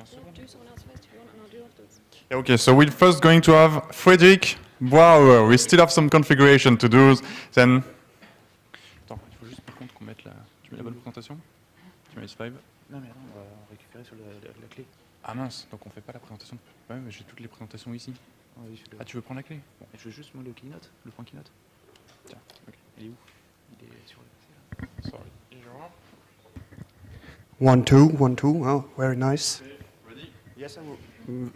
Do someone else first if you want, and I'll do afterwards. Yeah, okay, so we're first going to have Frederik Brauer. We still have some configuration to do. Then. Attends, il faut juste par contre qu'on mette la. Tu mets la bonne présentation? Tu mets les slides? Non, mais attends, on va récupérer sur la clé. Ah mince, donc on fait pas la présentation. Ouais, mais j'ai toutes les présentations ici. Oui, ah, tu veux prendre la clé? Bon. Je veux juste moi le keynote, le point keynote. Tiens, ok. Il est où? Il est sur le. Sorry. 1, 2, 1, 2. Oh, very nice. Okay, ready? Yes, I will.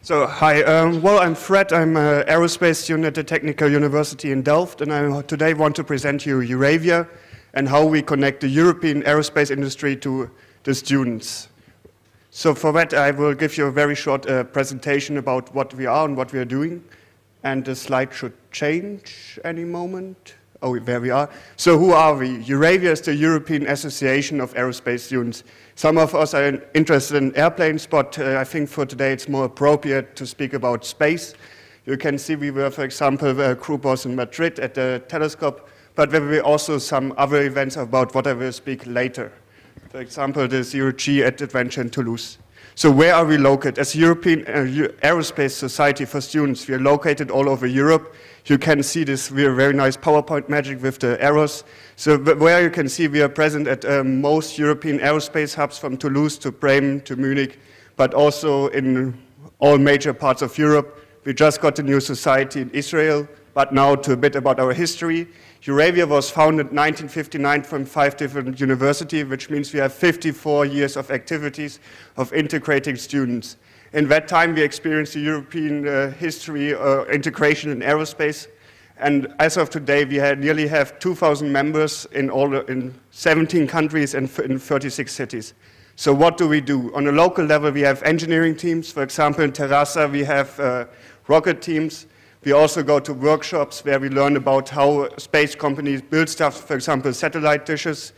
So, hi. Well, I'm Fred. I'm an aerospace student at the Technical University in Delft, and I today want to present you EUROAVIA and how we connect the European aerospace industry to the students. So for that, I will give you a very short presentation about what we are and what we are doing. And the slide should change any moment. Oh, there we are. So who are we? EUROAVIA is the European Association of Aerospace Students. Some of us are interested in airplanes, but I think for today it's more appropriate to speak about space. You can see we were, for example, a group was in Madrid at the telescope, but there will be also some other events about what I will speak later. For example, the Zero G at Adventure in Toulouse. So where are we located? As European Aerospace Society for Students, we are located all over Europe. You can see this very nice PowerPoint magic with the arrows. So where you can see we are present at most European aerospace hubs from Toulouse to Bremen to Munich, but also in all major parts of Europe. We just got a new society in Israel, but now to a bit about our history. EUROAVIA was founded in 1959 from 5 different universities, which means we have 54 years of activities of integrating students. In that time, we experienced the European history integration in aerospace. And as of today, we nearly have 2,000 members in 17 countries and in 36 cities. So what do we do? On a local level, we have engineering teams. For example, in Terrassa, we have rocket teams. We also go to workshops where we learn about how space companies build stuff, for example, satellite dishes.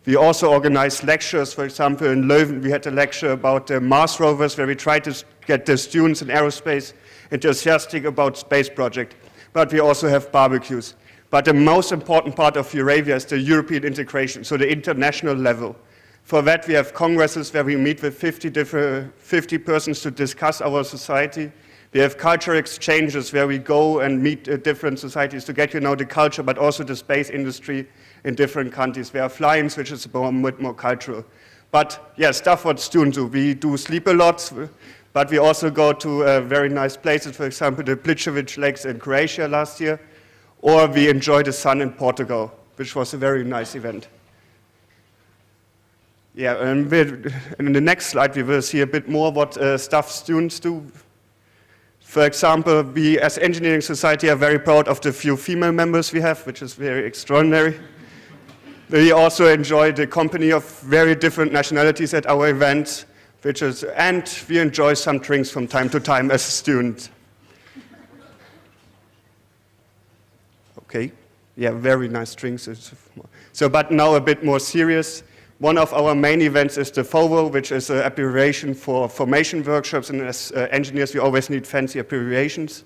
We also organize lectures. For example, in Leuven, we had a lecture about Mars rovers where we try to get the students in aerospace enthusiastic about space project. But we also have barbecues. But the most important part of EUROAVIA is the European integration, so the international level. For that, we have congresses where we meet with 50 persons to discuss our society. We have culture exchanges where we go and meet different societies to get to know the culture, but also the space industry in different countries. We have fly-ins, which is more cultural. But yeah, stuff what students do. We do sleep a lot, but we also go to very nice places, for example, the Pličević Lakes in Croatia last year, or we enjoy the sun in Portugal, which was a very nice event. Yeah, and in the next slide, we will see a bit more what stuff students do. For example, we as engineering society are very proud of the few female members we have, which is very extraordinary. We also enjoy the company of very different nationalities at our events, and we enjoy some drinks from time to time as a student. Okay, yeah, very nice drinks. So, but now a bit more serious. One of our main events is the FOVO, which is an abbreviation for formation workshops, and as engineers we always need fancy abbreviations,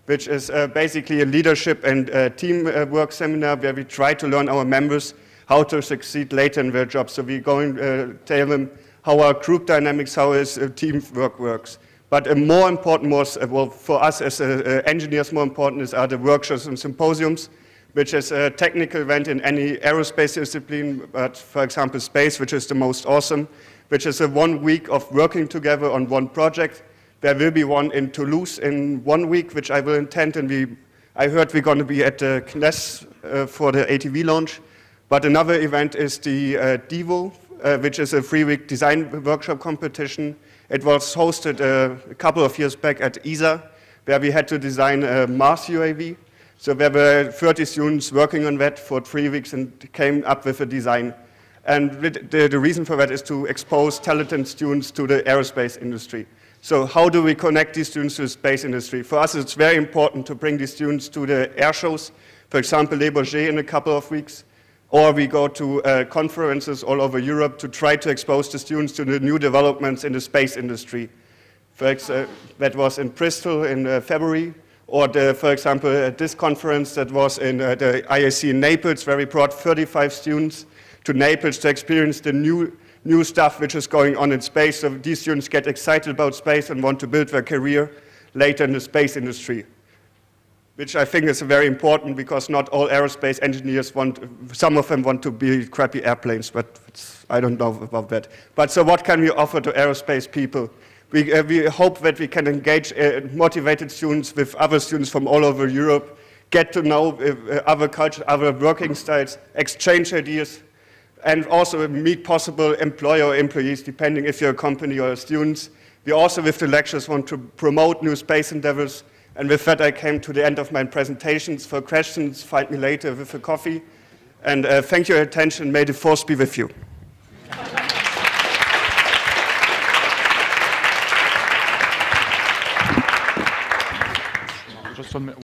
which is basically a leadership and teamwork seminar where we try to learn our members how to succeed later in their jobs. So we're going to tell them how our group dynamics, how teamwork works. But more important, well, for us as engineers, more important are the workshops and symposiums, which is a technical event in any aerospace discipline, but for example space, which is the most awesome, which is a 1 week of working together on one project. There will be one in Toulouse in 1 week, which I will attend, and I heard we're going to be at the CNES for the ATV launch. But another event is the DEVO, which is a 3-week design workshop competition. It was hosted a couple of years back at ESA, where we had to design a Mars UAV. So there were 30 students working on that for 3 weeks and came up with a design. And the reason for that is to expose talented students to the aerospace industry. So how do we connect these students to the space industry? For us, it's very important to bring these students to the air shows. For example, Le Bourget in a couple of weeks. Or we go to conferences all over Europe to try to expose the students to the new developments in the space industry. That was in Bristol in February. Or, for example, at this conference that was in the IAC in Naples, where we brought 35 students to Naples to experience the new new stuff which is going on in space. So these students get excited about space and want to build their career later in the space industry, which I think is very important because not all aerospace engineers some of them want to build crappy airplanes, but I don't know about that. But so what can we offer to aerospace people? We hope that we can engage motivated students with other students from all over Europe, get to know other cultures, other working styles, exchange ideas, and also meet possible employer or employees, depending if you're a company or students. We also, with the lectures, want to promote new space endeavors. And with that, I came to the end of my presentations. For questions, find me later with a coffee. And thank you for your attention. May the force be with you. Just 1 minute.